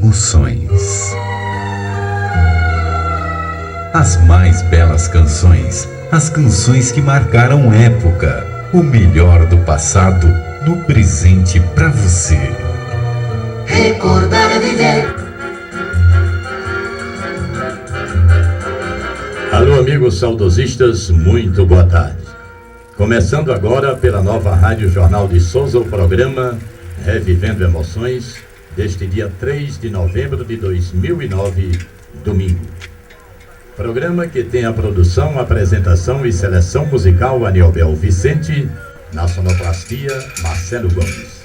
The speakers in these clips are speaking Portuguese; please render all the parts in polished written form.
emoções. As mais belas canções, as canções que marcaram época, o melhor do passado no presente pra você. Recordar é viver. Alô, amigos saudosistas, muito boa tarde. Começando agora pela nova Rádio Jornal de Souza, o programa Revivendo Emoções, deste dia 3 de novembro de 2009, domingo. Programa que tem a produção, apresentação e seleção musical Aniobel Vicente, na sonoplastia Marcelo Gomes.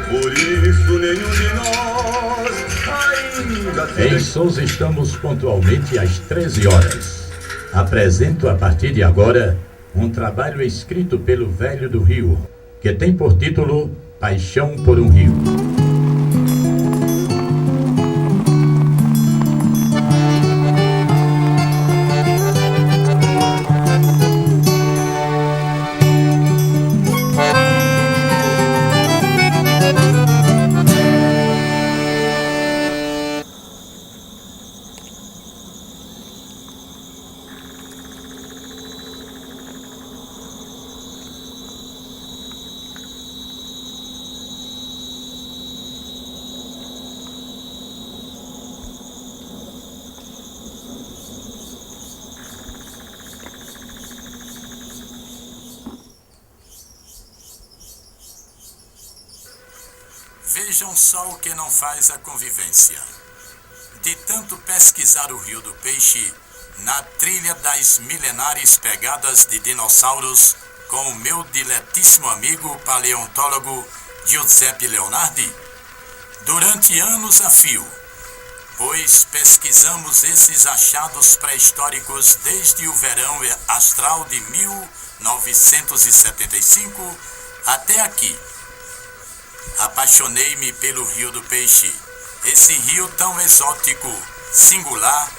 Por isso nenhum de nós ainda Em Souza estamos pontualmente às 13 horas. Apresento a partir de agora um trabalho escrito pelo Velho do Rio, que tem por título Paixão por um Rio. Vejam só o que não faz a convivência. De tanto pesquisar o Rio do Peixe, na trilha das milenares pegadas de dinossauros, com o meu diletíssimo amigo paleontólogo Giuseppe Leonardi, durante anos a fio, pois pesquisamos esses achados pré-históricos desde o verão astral de 1975 até aqui. Apaixonei-me pelo Rio do Peixe, esse rio tão exótico, singular,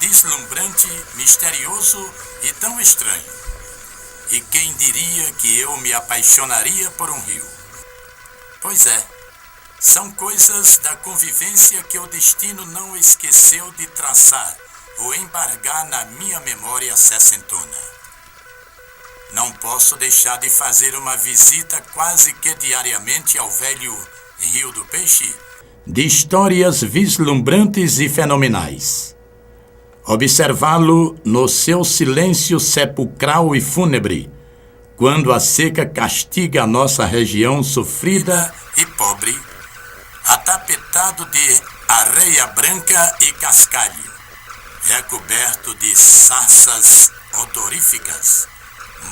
deslumbrante, misterioso e tão estranho. E quem diria que eu me apaixonaria por um rio? Pois é, são coisas da convivência que o destino não esqueceu de traçar ou embargar na minha memória sessentona. Não posso deixar de fazer uma visita quase que diariamente ao velho Rio do Peixe, de histórias vislumbrantes e fenomenais. Observá-lo no seu silêncio sepulcral e fúnebre, quando a seca castiga a nossa região sofrida e pobre, atapetado de areia branca e cascalho, recoberto de sarças odoríficas,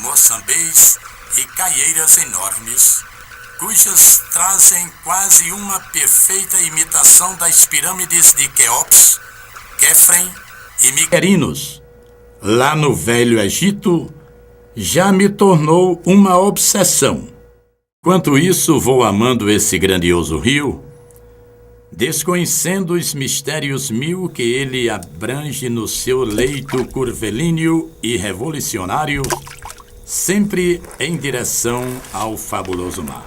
moçambês e caieiras enormes, cujas trazem quase uma perfeita imitação das pirâmides de Quéops, Quefren e Miquerinos. Lá no Velho Egito, já me tornou uma obsessão. Quanto isso, vou amando esse grandioso rio, desconhecendo os mistérios mil que ele abrange no seu leito curvilíneo e revolucionário, sempre em direção ao fabuloso mar.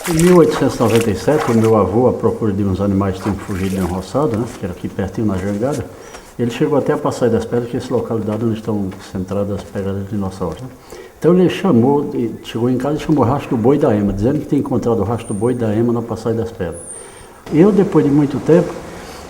Em 1897, o meu avô, à procura de uns animais que tinham fugido de uma roçada, que era aqui pertinho na jangada, ele chegou até a Passagem das Pedras, que é essa localidade onde estão centradas as pegadas de dinossauros. Então ele chegou em casa e chamou o rastro do boi da Ema, dizendo que tinha encontrado o rastro do boi da Ema na Passagem das Pedras. Eu, depois de muito tempo,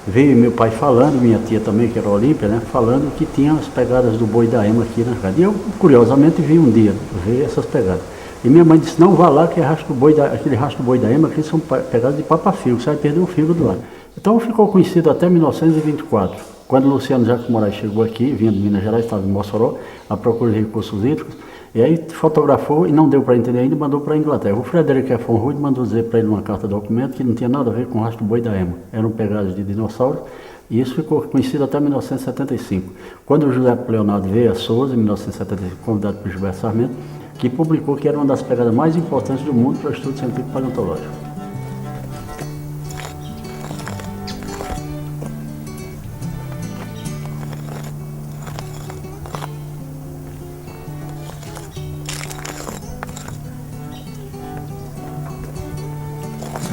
veio meu pai falando, minha tia também, que era Olímpia, falando que tinha as pegadas do boi da Ema aqui na casa. E eu, curiosamente, vi um dia, ver essas pegadas. E minha mãe disse, não vá lá, que é aquele rastro do boi da Ema, que são pegadas de papa-fio, que você vai perder o fio do ar. Então ficou conhecido até 1924, quando o Luciano Jacques Moraes chegou aqui, vinha de Minas Gerais, estava em Mossoró, à procura de recursos hídricos, e aí fotografou e não deu para entender ainda, mandou para a Inglaterra. O Frederick F. Rudd mandou dizer para ele numa carta de documento que não tinha nada a ver com o rastro do boi da Ema. Eram pegadas de dinossauros, e isso ficou conhecido até 1975. Quando o José Leonardo veio a Souza, em 1975, convidado por Gilberto Sarmento, que publicou que era uma das pegadas mais importantes do mundo para o estudo científico paleontológico.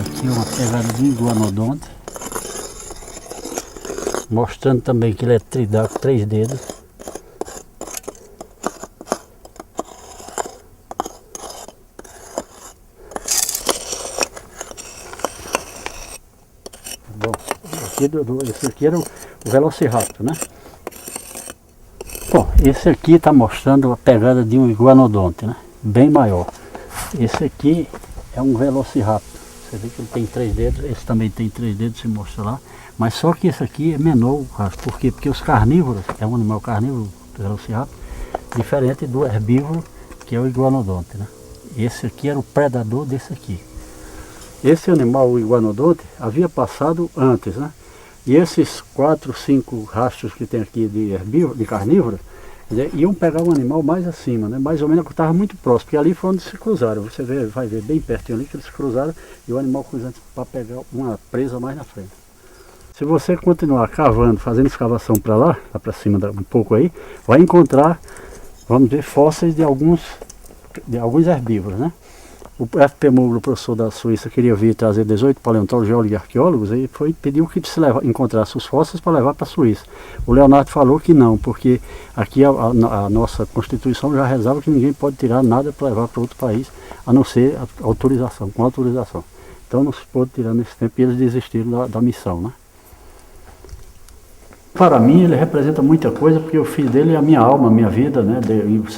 Aqui é uma pegada de iguanodonte, mostrando também que ele é tridáctilo, 3 dedos. Bom, esse aqui era o Velociraptor, né? Bom, esse aqui está mostrando a pegada de um iguanodonte, né? Bem maior. Esse aqui é um Velociraptor. Você vê que ele tem 3 dedos, esse também tem 3 dedos, se mostra lá. Mas só que esse aqui é menor, por quê? Porque os carnívoros, é um animal carnívoro, o Velociraptor, diferente do herbívoro, que é o iguanodonte, né? Esse aqui era o predador desse aqui. Esse animal, o iguanodonte, havia passado antes, né? E esses 4, 5 rastros que tem aqui de herbívoro, de carnívoros, iam pegar um animal mais acima, né? Mais ou menos que estava muito próximo, porque ali foi onde se cruzaram. Você vai ver bem pertinho ali que eles se cruzaram e o animal cruzando para pegar uma presa mais na frente. Se você continuar cavando, fazendo escavação para lá para cima um pouco aí, vai encontrar, vamos dizer, fósseis de alguns herbívoros, né? O F.P. Mugler, professor da Suíça, queria vir trazer 18 paleontólogos, geólogos e arqueólogos, e pediu que se encontrasse os fósseis para levar para a Suíça. O Leonardo falou que não, porque aqui a nossa Constituição já rezava que ninguém pode tirar nada para levar para outro país, a não ser autorização, com autorização. Então não se pôde tirar nesse tempo e eles desistiram da missão, né? Para mim ele representa muita coisa, porque o filho dele é a minha alma, a minha vida, né?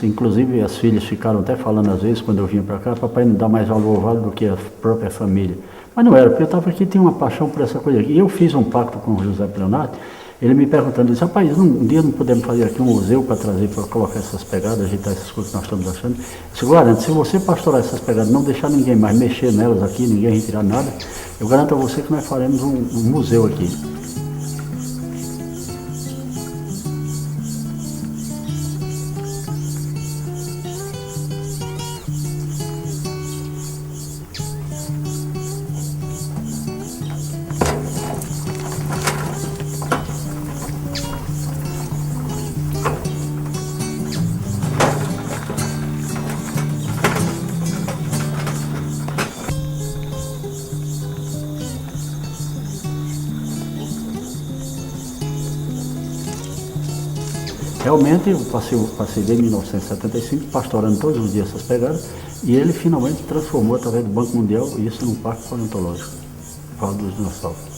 Inclusive as filhas ficaram até falando às vezes, quando eu vinha para cá, papai não dá mais valor ao Vale do que a própria família. Mas não era, porque eu estava aqui e tinha uma paixão por essa coisa aqui. E eu fiz um pacto com o José Leonardo, ele me perguntando, disse, rapaz, um dia não podemos fazer aqui um museu para trazer, para colocar essas pegadas, ajeitar essas coisas que nós estamos achando. Eu disse, garanto, se você pastorar essas pegadas, não deixar ninguém mais mexer nelas aqui, ninguém retirar nada, eu garanto a você que nós faremos um museu aqui. Realmente eu passei desde 1975 pastorando todos os dias essas pegadas e ele finalmente transformou através do Banco Mundial isso num parque paleontológico, Vale dos Dinossauros.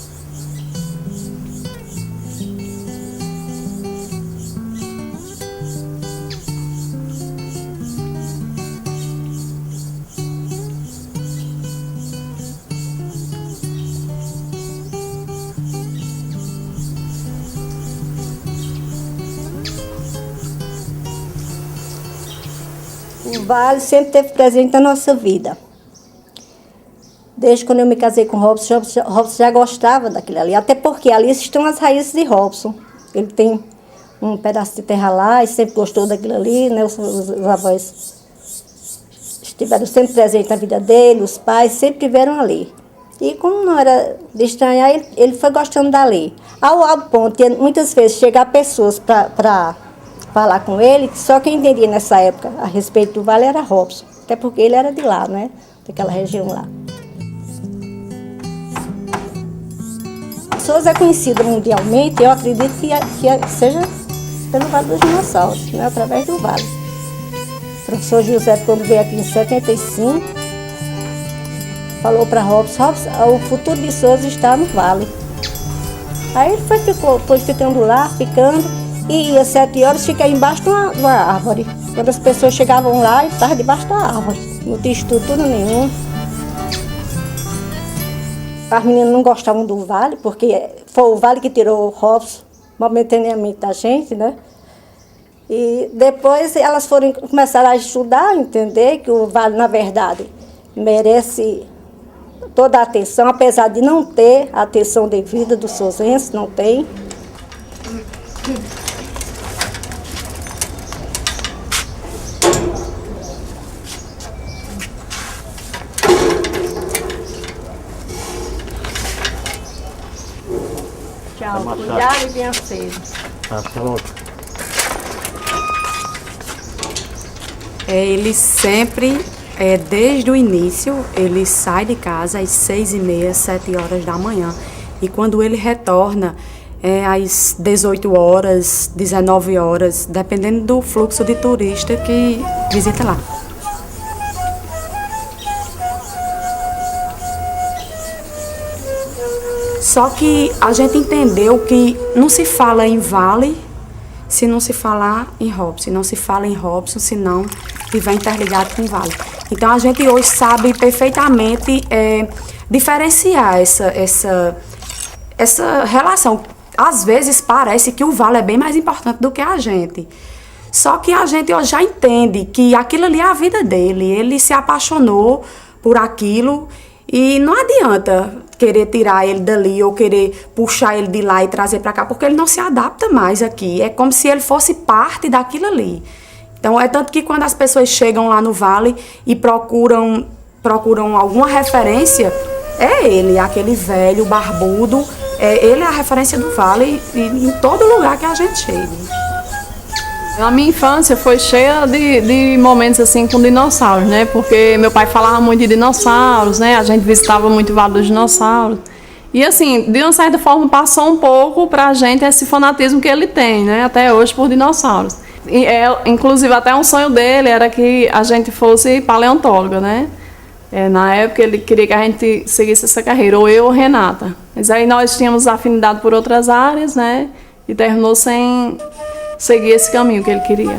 O Vale sempre esteve presente na nossa vida. Desde quando eu me casei com o Robson já gostava daquilo ali, até porque ali estão as raízes de Robson. Ele tem um pedaço de terra lá e sempre gostou daquilo ali, né? Os avós estiveram sempre presentes na vida dele, os pais sempre estiveram ali. E como não era de estranhar, ele foi gostando dali. Ao ponto de muitas vezes chegar pessoas para falar com ele, só quem entendia nessa época a respeito do Vale era Robson, até porque ele era de lá, né? Daquela região lá. Souza é conhecida mundialmente, eu acredito que seja pelo Vale dos Dinossauros, né? Através do Vale. O professor José, quando veio aqui em 75, falou para Robson, o futuro de Souza está no Vale. Aí ele foi ficando lá, e às 7 horas fica embaixo de uma árvore. Quando as pessoas chegavam lá, ele estava debaixo da árvore, não tinha estrutura nenhuma. As meninas não gostavam do Vale, porque foi o Vale que tirou o Robson momentaneamente da gente, né? E depois elas começaram a estudar, entender que o Vale, na verdade, merece toda a atenção, apesar de não ter a atenção devida dos souzenses, não tem. Tchau, cuidado e venha cedo. Tá pronto. Ele sempre Desde o início, ele sai de casa às 6h30, 7 horas da manhã. E quando ele retorna, às 18 horas, 19 horas, dependendo do fluxo de turista que visita lá. Só que a gente entendeu que não se fala em Vale se não se falar em Robson, não se fala em Robson se não estiver interligado com Vale. Então a gente hoje sabe perfeitamente diferenciar essa relação. Às vezes parece que o Vale é bem mais importante do que a gente. Só que a gente hoje já entende que aquilo ali é a vida dele, ele se apaixonou por aquilo e não adianta querer tirar ele dali ou querer puxar ele de lá e trazer para cá, porque ele não se adapta mais aqui. É como se ele fosse parte daquilo ali. Então, é tanto que quando as pessoas chegam lá no Vale e procuram alguma referência, é ele, aquele velho, barbudo, ele é a referência do Vale em todo lugar que a gente chega. A minha infância foi cheia de momentos assim com dinossauros, né? Porque meu pai falava muito de dinossauros, né? A gente visitava muito o Vale dos Dinossauros. E assim, de uma certa forma passou um pouco pra gente esse fanatismo que ele tem, né? Até hoje por dinossauros. E inclusive até um sonho dele era que a gente fosse paleontóloga, né? Na época ele queria que a gente seguisse essa carreira, ou eu ou Renata. Mas aí nós tínhamos afinidade por outras áreas, né? E terminou sem seguir esse caminho que ele queria.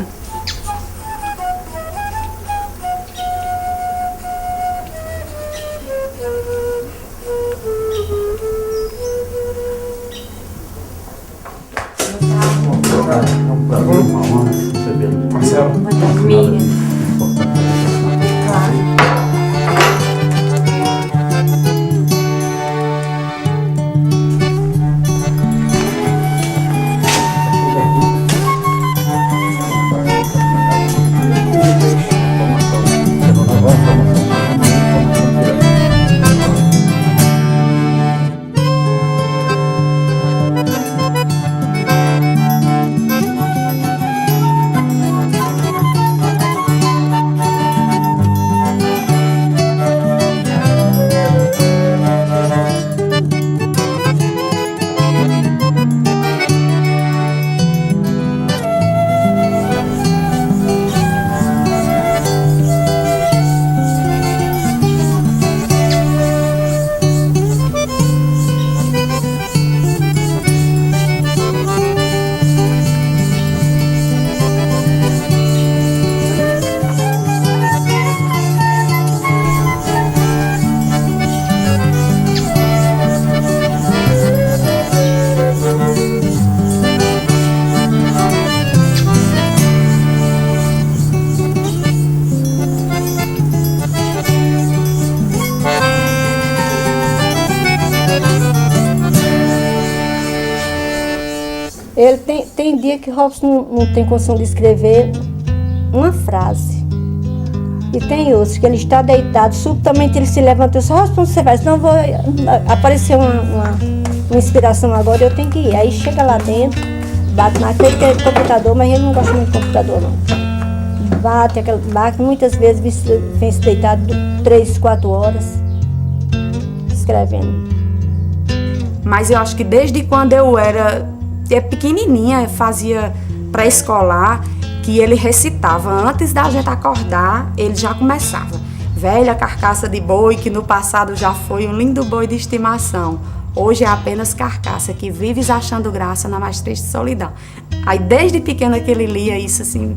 Ele tem dia que Robson não tem condição de escrever uma frase. E tem outros que ele está deitado, subitamente ele se levanta e diz, Robson, você vai? Senão aparecer uma inspiração agora, eu tenho que ir. Aí chega lá dentro, bate naquele computador, mas ele não gosta muito de computador, não. Bate aquela máquina, muitas vezes vem se deitado 3, 4 horas, escrevendo. Mas eu acho que desde quando eu era pequenininha, fazia pré-escolar, que ele recitava. Antes da gente acordar, ele já começava. Velha carcaça de boi, que no passado já foi um lindo boi de estimação. Hoje é apenas carcaça, que vives achando graça na mais triste solidão. Aí desde pequena que ele lia isso assim,